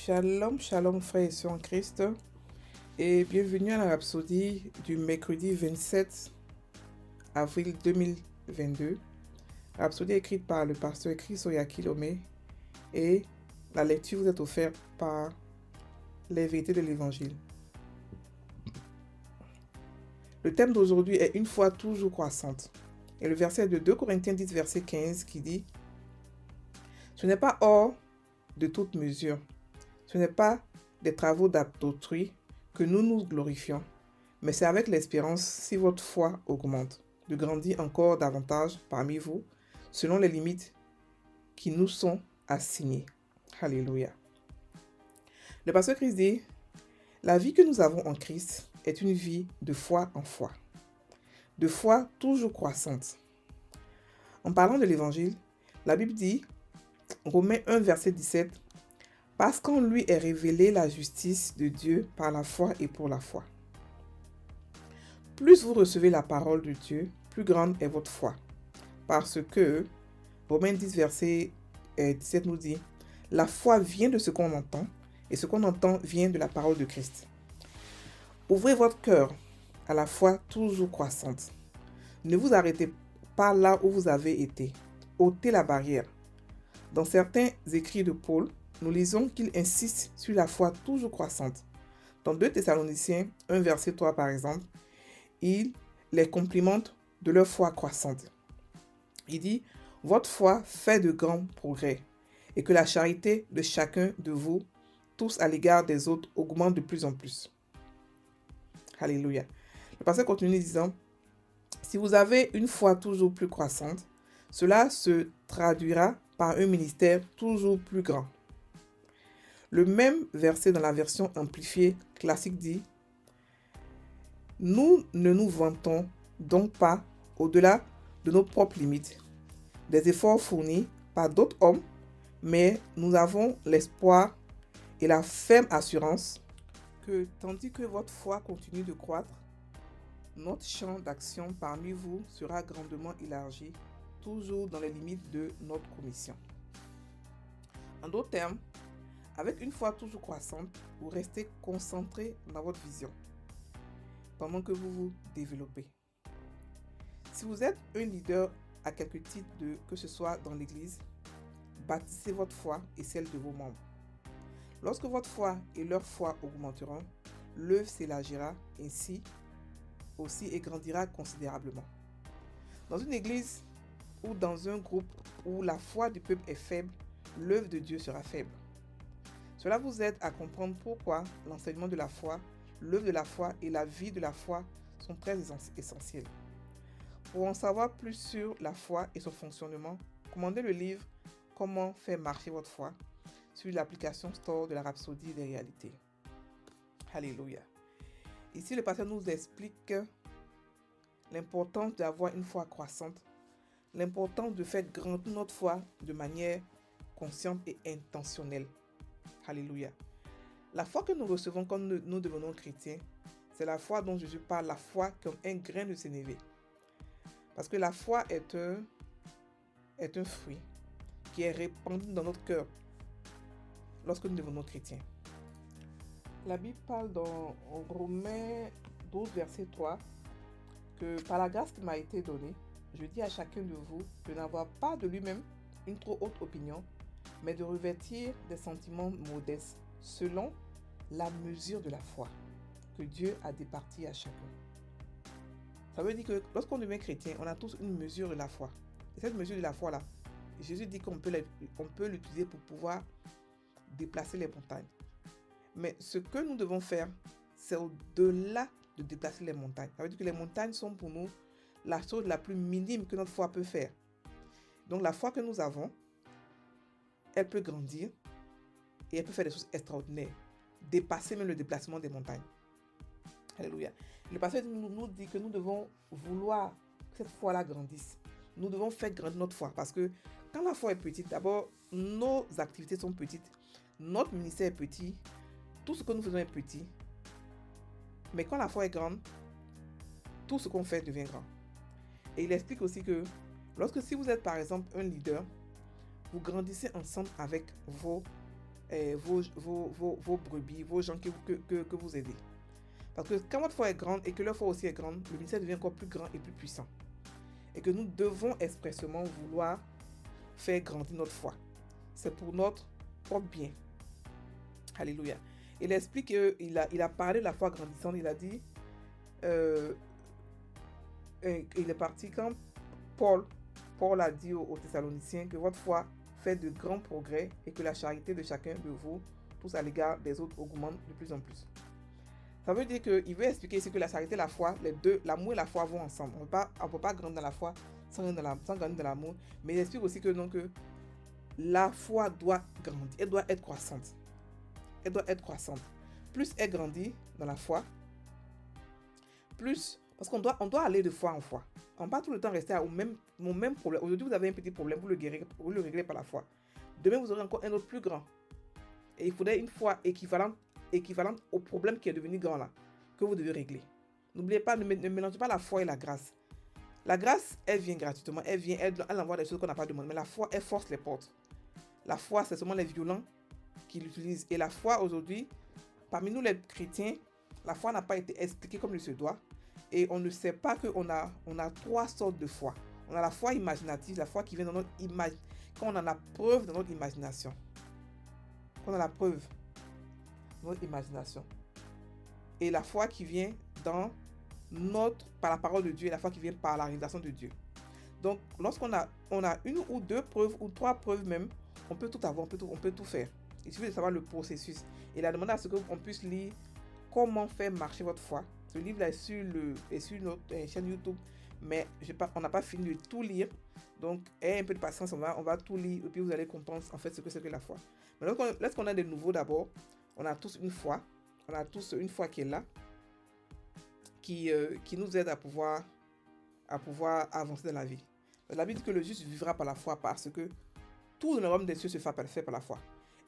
Shalom, shalom frères et sœurs en Christ et bienvenue à la Rhapsodie du mercredi 27 avril 2022. Rhapsodie écrite par le pasteur Chris Oyakilome et la lecture vous est offerte par les vérités de l'Évangile. Le thème d'aujourd'hui est une foi toujours croissante. Et le verset de 2 Corinthiens 10, verset 15 qui dit « Ce n'est pas hors de toute mesure. Ce n'est pas des travaux d'autrui que nous nous glorifions, mais c'est avec l'espérance, si votre foi augmente, de grandir encore davantage parmi vous, selon les limites qui nous sont assignées. » Alléluia. Le pasteur Christ dit, la vie que nous avons en Christ est une vie de foi en foi, de foi toujours croissante. En parlant de l'évangile, la Bible dit, Romains 1, verset 17, parce qu'en lui est révélée la justice de Dieu par la foi et pour la foi. Plus vous recevez la parole de Dieu, plus grande est votre foi. Parce que, Romains 10, verset 17 nous dit, la foi vient de ce qu'on entend, et ce qu'on entend vient de la parole de Christ. Ouvrez votre cœur à la foi toujours croissante. Ne vous arrêtez pas là où vous avez été. Ôtez la barrière. Dans certains écrits de Paul, nous lisons qu'il insiste sur la foi toujours croissante. Dans 2 Thessaloniciens 1 verset 3 par exemple, il les complimente de leur foi croissante. Il dit, votre foi fait de grands progrès et que la charité de chacun de vous, tous à l'égard des autres, augmente de plus en plus. Alléluia. Le pasteur continue disant, si vous avez une foi toujours plus croissante, cela se traduira par un ministère toujours plus grand. Le même verset dans la version amplifiée classique dit « Nous ne nous vantons donc pas au-delà de nos propres limites, des efforts fournis par d'autres hommes, mais nous avons l'espoir et la ferme assurance que, tandis que votre foi continue de croître, notre champ d'action parmi vous sera grandement élargi, toujours dans les limites de notre commission. » En d'autres termes, avec une foi toujours croissante, vous restez concentré dans votre vision pendant que vous vous développez. Si vous êtes un leader à quelque titre que ce soit dans l'église, bâtissez votre foi et celle de vos membres. Lorsque votre foi et leur foi augmenteront, l'œuvre s'élargira ainsi aussi et grandira considérablement. Dans une église ou dans un groupe où la foi du peuple est faible, l'œuvre de Dieu sera faible. Cela vous aide à comprendre pourquoi l'enseignement de la foi, l'œuvre de la foi et la vie de la foi sont très essentiels. Pour en savoir plus sur la foi et son fonctionnement, commandez le livre « Comment faire marcher votre foi » sur l'application Store de la Rhapsodie des réalités. Alléluia. Ici, le pasteur nous explique l'importance d'avoir une foi croissante, l'importance de faire grandir notre foi de manière consciente et intentionnelle. Alléluia. La foi que nous recevons quand nous devenons chrétiens, c'est la foi dont Jésus parle, la foi comme un grain de sénévé. Parce que la foi est un fruit qui est répandu dans notre cœur lorsque nous devenons chrétiens. La Bible parle dans Romains 12, verset 3, que par la grâce qui m'a été donnée, je dis à chacun de vous de n'avoir pas de lui-même une trop haute opinion, mais de revêtir des sentiments modestes, selon la mesure de la foi que Dieu a départie à chacun. Ça veut dire que lorsqu'on devient chrétien, on a tous une mesure de la foi. Et cette mesure de la foi-là, Jésus dit qu'on peut l'utiliser pour pouvoir déplacer les montagnes. Mais ce que nous devons faire, c'est au-delà de déplacer les montagnes. Ça veut dire que les montagnes sont pour nous la chose la plus minime que notre foi peut faire. Donc la foi que nous avons, elle peut grandir et elle peut faire des choses extraordinaires, dépasser même le déplacement des montagnes. Alléluia. Le pasteur nous dit que nous devons vouloir que cette foi-là grandisse. Nous devons faire grandir notre foi parce que quand la foi est petite, d'abord, nos activités sont petites, notre ministère est petit, tout ce que nous faisons est petit. Mais quand la foi est grande, tout ce qu'on fait devient grand. Et il explique aussi que si vous êtes par exemple un leader, vous grandissez ensemble avec vos vos brebis, vos gens que vous aidez. Parce que quand votre foi est grande et que leur foi aussi est grande, le ministère devient encore plus grand et plus puissant. Et que nous devons expressément vouloir faire grandir notre foi. C'est pour notre propre bien. Alléluia. Il explique qu'il a parlé de la foi grandissante. Il a dit, il est parti quand Paul a dit aux Thessaloniciens que votre foi fait de grands progrès et que la charité de chacun de vous, tous à l'égard des autres, augmente de plus en plus. Ça veut dire qu'il veut expliquer ici que la charité et la foi, les deux, l'amour et la foi vont ensemble. On ne peut pas grandir dans la foi sans grandir dans l'amour. Mais il explique aussi que, non, que la foi doit grandir, elle doit être croissante. Elle doit être croissante. Plus elle grandit dans la foi, plus... Parce qu'on doit aller de foi en foi. On ne va pas tout le temps rester au même problème. Aujourd'hui, vous avez un petit problème, vous le réglez par la foi. Demain, vous aurez encore un autre plus grand. Et il faudrait une foi équivalente au problème qui est devenu grand là, que vous devez régler. N'oubliez pas, ne mélangez pas la foi et la grâce. La grâce, elle vient gratuitement, elle envoie des choses qu'on n'a pas demandé. Mais la foi, elle force les portes. La foi, c'est seulement les violents qui l'utilisent. Et la foi, aujourd'hui, parmi nous les chrétiens, la foi n'a pas été expliquée comme il se doit. Et on ne sait pas qu'on a trois sortes de foi. On a la foi imaginative, la foi qui vient dans notre imagination. Quand on en a preuve dans notre imagination. Quand on a la preuve dans notre imagination. Et la foi qui vient par la parole de Dieu et la foi qui vient par la révélation de Dieu. Donc, lorsqu'on a une ou deux preuves ou trois preuves même, on peut tout avoir, on peut tout faire. Il suffit de savoir le processus. Et il a demandé à ce qu'on puisse lire comment faire marcher votre foi. Ce livre est sur notre chaîne YouTube, mais on n'a pas fini de tout lire. Donc, ayez un peu de patience, on va tout lire et puis vous allez comprendre en fait ce que c'est que la foi. Mais lorsqu'on a des nouveaux d'abord, on a tous une foi. On a tous une foi qui est là, qui nous aide à pouvoir avancer dans la vie. La Bible dit que le juste vivra par la foi parce que tout dans le royaume des cieux se fait par la foi.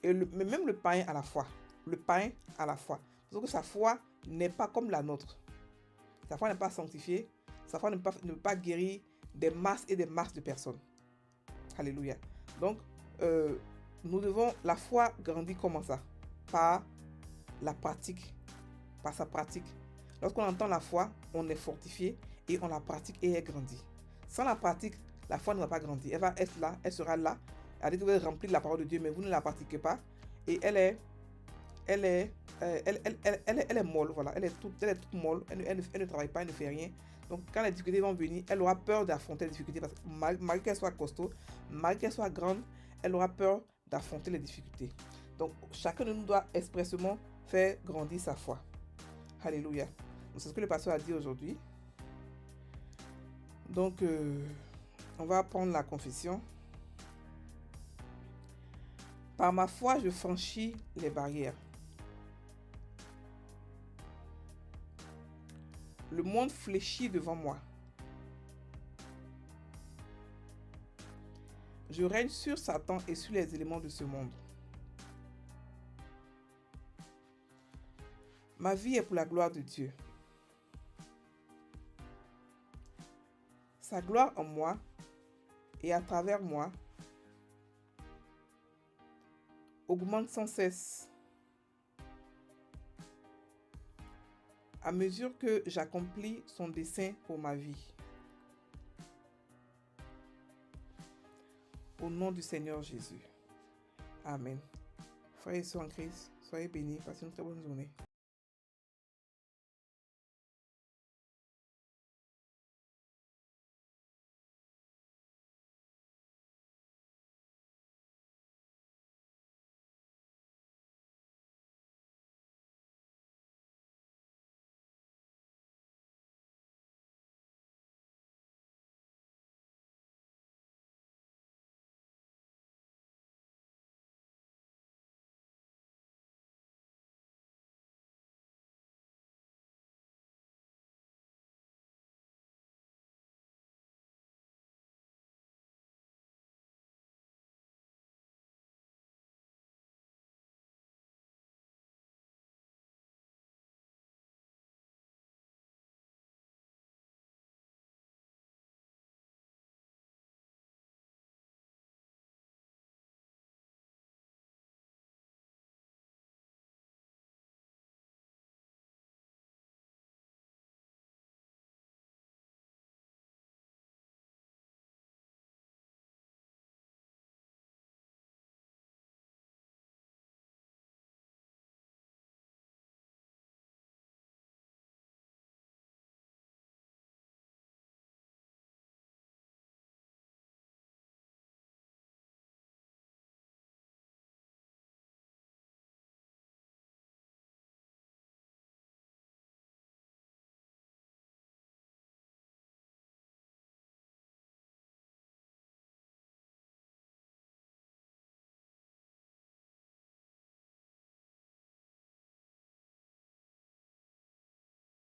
Mais même le païen a la foi. Le païen a la foi. Parce que sa foi n'est pas comme la nôtre. Sa foi n'est pas sanctifiée. Sa foi ne peut pas guérir des masses et des masses de personnes. Alléluia. Donc, la foi grandit comment ça? Par la pratique. Par sa pratique. Lorsqu'on entend la foi, on est fortifié et on la pratique et elle grandit. Sans la pratique, la foi ne va pas grandir. Elle va être là, elle sera là. Elle dit que vous êtes rempli de la parole de Dieu, mais vous ne la pratiquez pas. Et elle est molle, voilà. Elle est toute molle. Elle ne travaille pas, elle ne fait rien. Donc, quand les difficultés vont venir, elle aura peur d'affronter les difficultés. Parce que malgré qu'elle soit costaud, malgré qu'elle soit grande, elle aura peur d'affronter les difficultés. Donc, chacun de nous doit expressément faire grandir sa foi. Alléluia. Donc, c'est ce que le pasteur a dit aujourd'hui. Donc, on va prendre la confession. Par ma foi, je franchis les barrières. Le monde fléchit devant moi. Je règne sur Satan et sur les éléments de ce monde. Ma vie est pour la gloire de Dieu. Sa gloire en moi et à travers moi augmente sans cesse à mesure que j'accomplis son dessein pour ma vie. Au nom du Seigneur Jésus. Amen. Frères et sœurs en Christ, soyez bénis, passez une très bonne journée.